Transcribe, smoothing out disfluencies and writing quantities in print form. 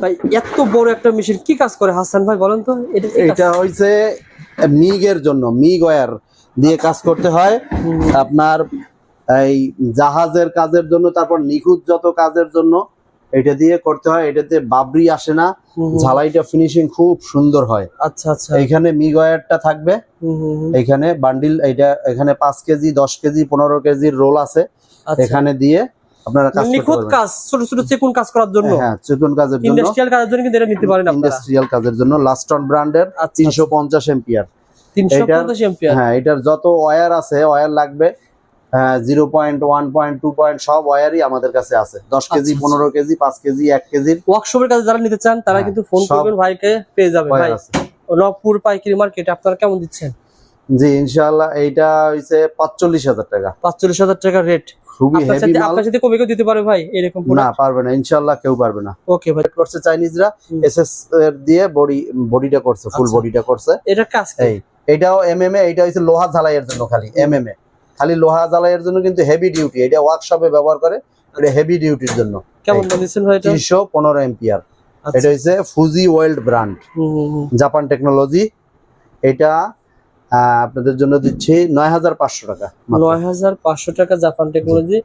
ভাই এত বড় একটা মেশিন কি কাজ করে হাসান ভাই বলেন তো? এটা হইছে মিগের জন্য, মিগ ওয়্যার দিয়ে কাজ করতে হয় আপনার এই জাহাজের কাজের জন্য, তারপর নিখুঁত যত কাজের জন্য এটা দিয়ে করতে হয়। এটাতে বাবরি আসে না, ঝালাইটা ফিনিশিং খুব সুন্দর হয়। আচ্ছা আচ্ছা, এখানে মিগ ওয়্যারটা থাকবে, এখানে বান্ডিল, এটা এখানে 5 কেজি 10 কেজি 15 কেজির রোল আছে, এখানে দিয়ে আপনারা কাজ করতে নিখুঁত পারবেন। কাজ, ছোট ছোট চেকুন কাজ করার জন্য, হ্যাঁ চিকন কাজের জন্য, ইন্ডাস্ট্রিয়াল কাজের জন্য কিন্তু এটা নিতে পারেন আপনারা। ইন্ডাস্ট্রিয়াল কাজের জন্য লাস্টন ব্র্যান্ডের 350 এম্পিয়ার। 350 এম্পিয়ার। হ্যাঁ এটার যত ওয়্যার আছে, ওয়্যার লাগবে 0.1.2 সব ওয়্যারই আমাদের কাছে আছে। 10 কেজি 15 কেজি 5 কেজি 1 কেজির ওয়ার্কশপের কাজে যারা নিতে চান তারা কিন্তু ফোন করবেন, ভাইকে পেয়ে যাবেন। ভাই নবপুর পাইকারি মার্কেটে আপনারা কেমন দিচ্ছেন? জি ইনশাআল্লাহ এইটা হইছে 45,000 টাকা। 45,000 টাকা রেট। খুবই হেভি মাল। আপনার সাথে কমে কেউ দিতে পারে ভাই এরকম? না পারবে না, ইনশাআল্লাহ কেউ পারবে না। ওকে ভাই। করছে চাইনিজরা, এসএস এর দিয়ে বডিটা করছে, ফুল বডিটা করছে। এটা কাজ এই এটাও এমএমএ, এটা হইছে লোহা ঝালাইয়ের জন্য, খালি এমএমএ, খালি লোহা ঝালাইয়ের জন্য, কিন্তু হেভি ডিউটি। এটা ওয়ার্কশপে ব্যবহার করে, এটা হেভি ডিউটির জন্য। কেমন দাম দিচ্ছেন ভাই এটা? 315 এম্পিয়ার। এটা হইছে Fuji world brand, Japan technology. এটা আপনাদের জন্য দিচ্ছি 9,500 টাকা। 9,500 টাকা জাপান টেকনোলজি।